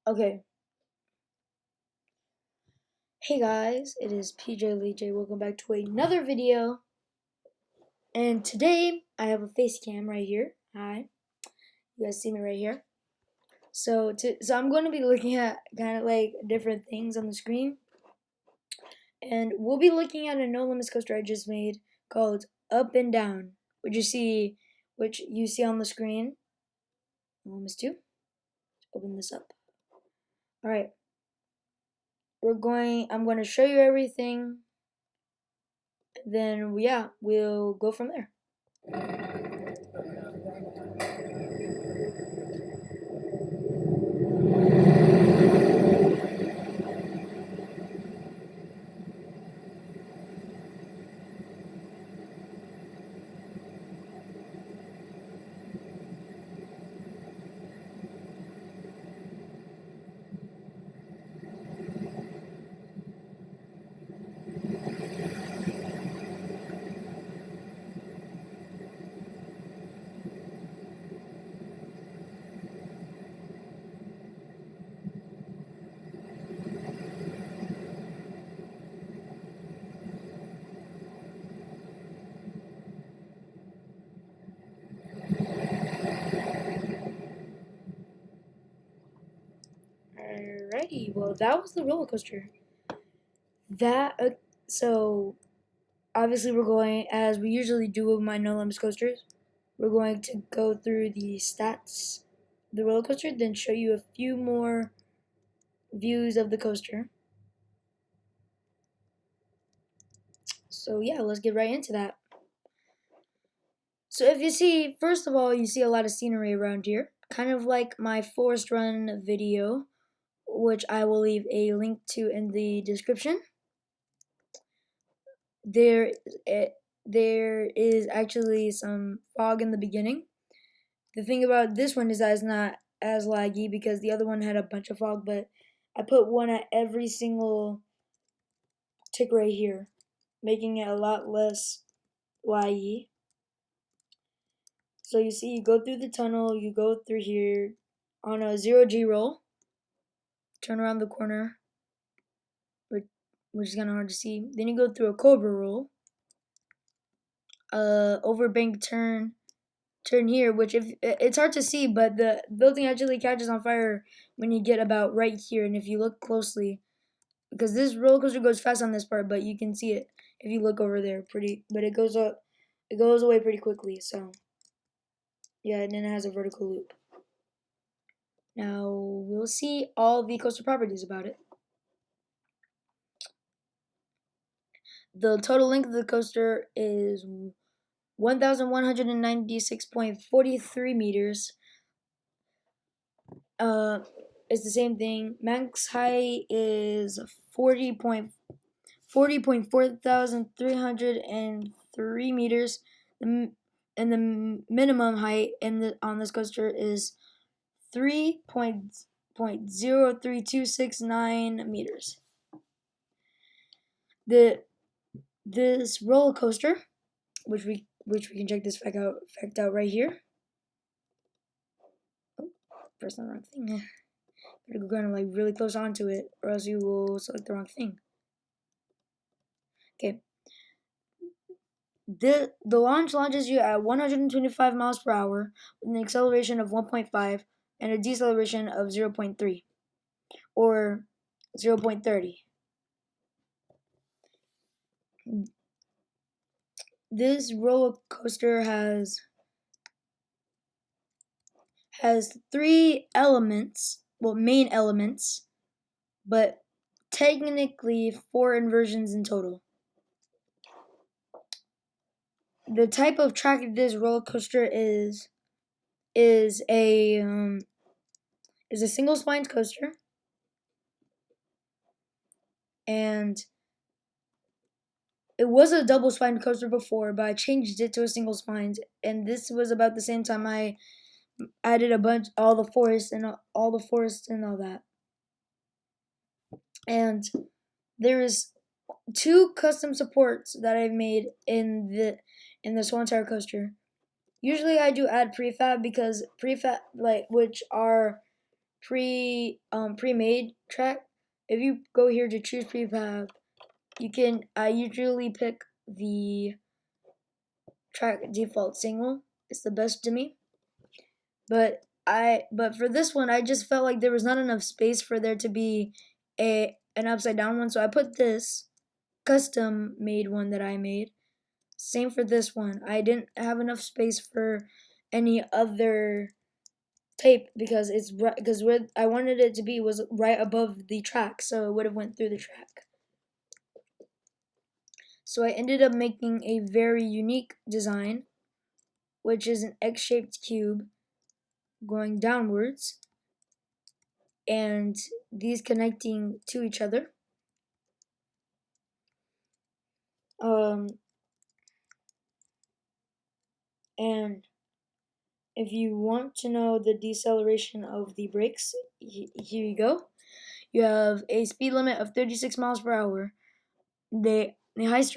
Okay. Hey guys, it is PJ Lee J. Welcome back to another video. And today I have a face cam right here. Hi. You guys see me right here. So I'm going to be looking at kind of like different things on the screen. And we'll be looking at a no limits coaster I just made called Up and Down, which you see on the screen. No limits 2. Open this up. All right. I'm going to show you everything. Then we'll go from there. Alrighty, well that was the roller coaster. So obviously we're going, as we usually do with my no limits coasters, we're going to go through the stats of the roller coaster, then show you a few more views of the coaster. So yeah, let's get right into that. So if you see, first of all, you see a lot of scenery around here, kind of like my forest run video, which I will leave a link to in the description. There is actually some fog in the beginning. The thing about this one is that it's not as laggy because the other one had a bunch of fog, but I put one at every single tick right here, making it a lot less laggy. So you see, you go through the tunnel, you go through here on a 0G roll, turn around the corner, which is kind of hard to see. Then you go through a cobra roll, overbank turn here, which if it's hard to see, but the building actually catches on fire when you get about right here. And if you look closely, because this roller coaster goes fast on this part, but you can see it if you look over there but it goes away pretty quickly. So yeah, and then it has a vertical loop. Now we'll see all the coaster properties about it. The total length of the coaster is 1,196.43 meters. It's the same thing. Max height is 40.4,303 meters, and the minimum height on this coaster is 3.03269 meters. This roller coaster, which we can check this fact out right here. Oh, press the wrong thing. Better go kind of like really close onto it, or else you will select the wrong thing. Okay. The launch launches you at 125 miles per hour with an acceleration of 1.5 and a deceleration of 0.3 or 0.30. This roller coaster has 3 elements, main elements, but technically 4 inversions in total. The type of track this roller coaster is a single spined coaster, and it was a double spined coaster before, but I changed it to a single spined, and this was about the same time I added all the forest and all that. And there is 2 custom supports that I've made in this whole entire coaster. Usually I do add prefab because which are pre-made track. If you go here to choose prefab, you can I usually pick the track default single. It's the best to me. But for this one I just felt like there was not enough space for there to be an upside down one, so I put this custom made one that I made. Same for this one. I didn't have enough space for any other tape because where I wanted it to be was right above the track, so it would have went through the track. So I ended up making a very unique design, which is an X-shaped cube going downwards and these connecting to each other. And if you want to know the deceleration of the brakes, here you go. You have a speed limit of 36 miles per hour. The highest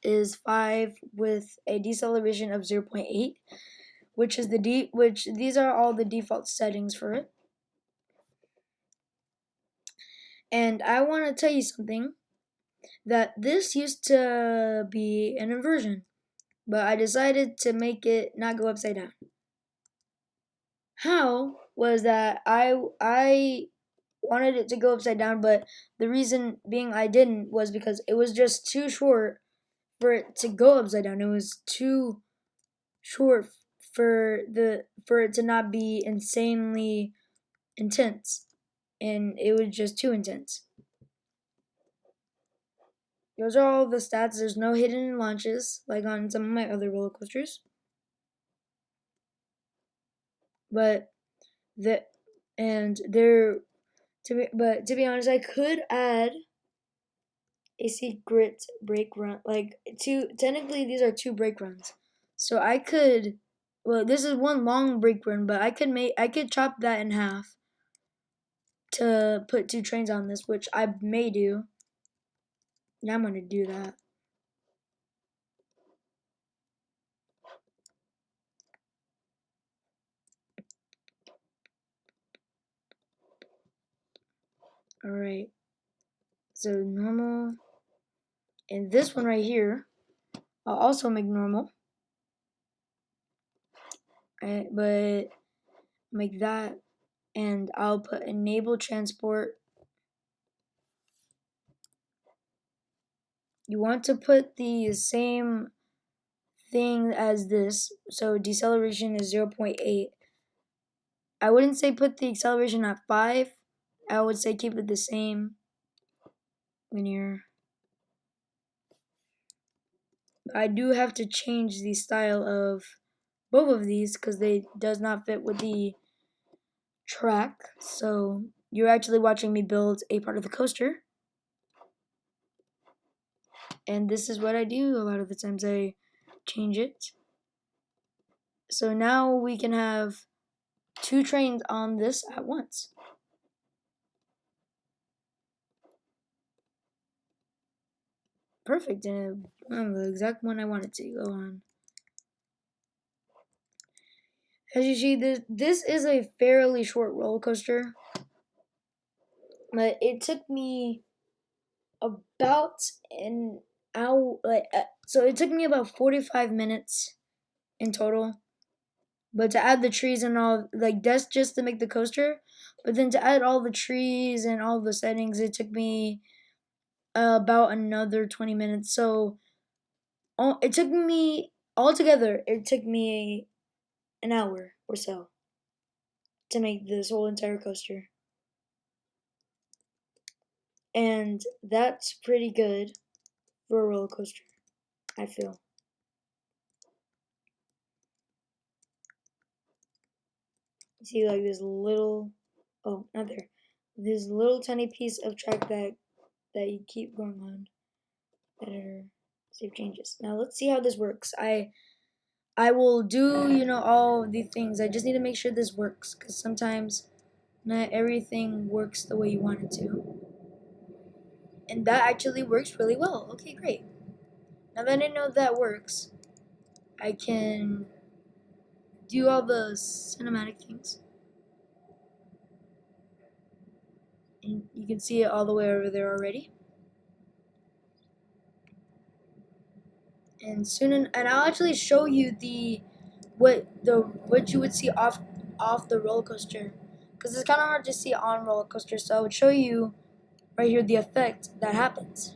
is 5 with a deceleration of 0.8, which these are all the default settings for it. And I want to tell you something, that this used to be an inversion, but I decided to make it not go upside down. How was that I wanted it to go upside down, but the reason being I didn't was because it was just too short for it to go upside down. It was too short for it to not be insanely intense, and it was just too intense. Those are all the stats. There's no hidden launches like on some of my other roller coasters. But the and there to be honest, I could add a secret brake run, like technically these are 2 brake runs. So I could, well, this is one long brake run, but I could chop that in half to put 2 trains on this, which I may do. Yeah, I'm gonna do that. Alright. So normal. And this one right here, I'll also make normal. But make that, and I'll put enable transport. You want to put the same thing as this, so deceleration is 0.8. I wouldn't say put the acceleration at 5. I would say keep it the same linear. I do have to change the style of both of these because they does not fit with the track. So you're actually watching me build a part of the coaster. And this is what I do. A lot of the times I change it. So now we can have 2 trains on this at once. Perfect, and the exact one I wanted to go on. As you see, this is a fairly short roller coaster, but it took me about an hour. So it took me about 45 minutes in total. But to add the trees and all, like that's just to make the coaster. But then to add all the trees and all the settings, it took me about another 20 minutes. So it took me altogether. It took me an hour or so to make this whole entire coaster. And that's pretty good for a roller coaster, I feel. See, like this little, oh, not there. This little tiny piece of track that you keep going on. Editor, save changes. Now let's see how this works. I will do, all the things. I just need to make sure this works because sometimes not everything works the way you want it to. And that actually works really well. Okay, great. Now that I know that works, I can do all the cinematic things. And you can see it all the way over there already. And and I'll actually show you what you would see off the roller coaster, because it's kind of hard to see on roller coaster. So I would show you right here the effect that happens.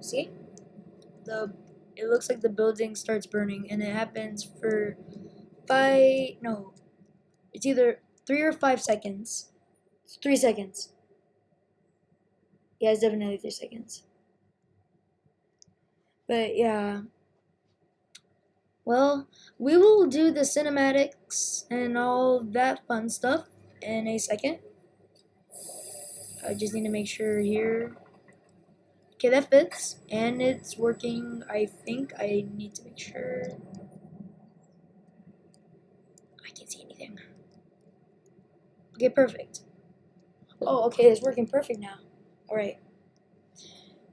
See, it looks like the building starts burning, and it happens for it's either 3 or 5 seconds. It's 3 seconds. Yeah, it's definitely 3 seconds. But yeah, well, we will do the cinematics and all that fun stuff in a second. I just need to make sure here. Okay, that fits, and it's working. I think I need to make sure. I can't see anything. Okay, perfect. Oh, okay, it's working perfect now. Alright.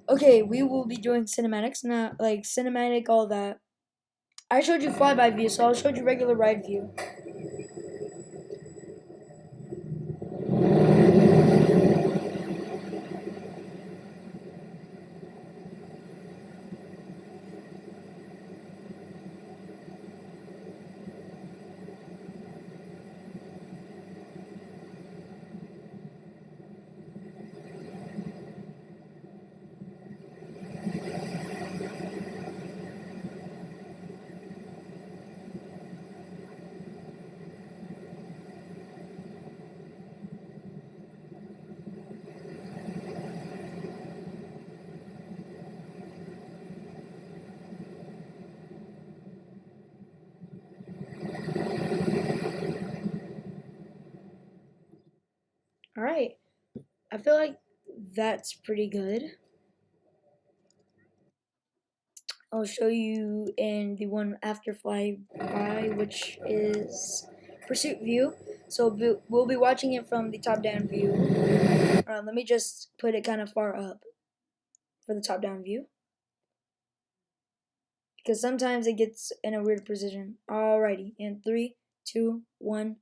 Okay, we will be doing cinematics now, like cinematic, all that. I showed you flyby view, so I'll show you regular ride view. Alright. I feel like that's pretty good. I'll show you in the one after flyby, which is pursuit view. So we'll be watching it from the top down view. Let me just put it kind of far up for the top down view, because sometimes it gets in a weird position. Alrighty, in 3, 2, 1.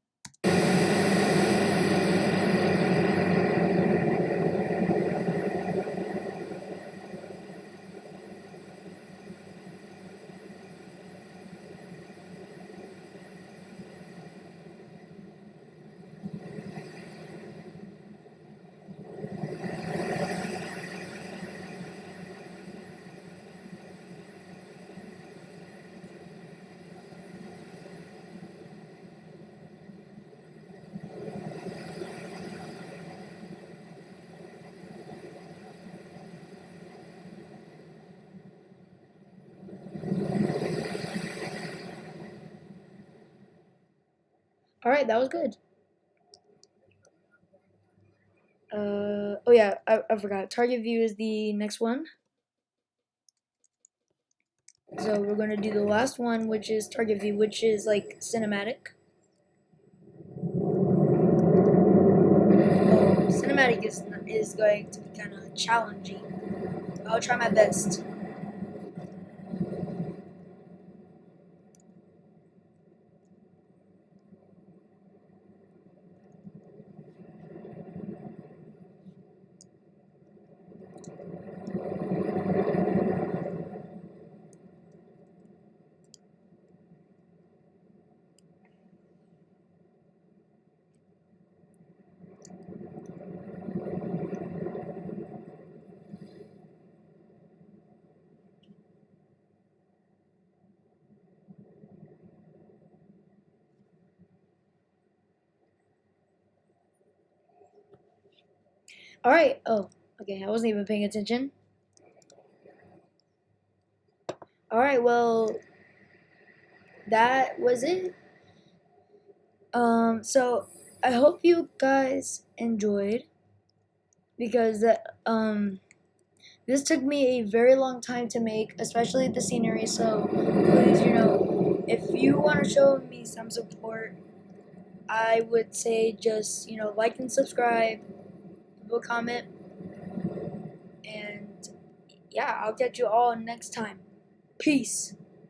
Alright, that was good. Oh yeah, I forgot. Target view is the next one. So we're gonna do the last one, which is target view, which is like cinematic. Oh, cinematic is going to be kind of challenging. I'll try my best. Alright, oh, okay, I wasn't even paying attention. Alright, well, that was it. So I hope you guys enjoyed, because this took me a very long time to make, especially the scenery. So please, if you want to show me some support, I would say just, like and subscribe, leave a comment, and yeah, I'll catch you all next time. Peace.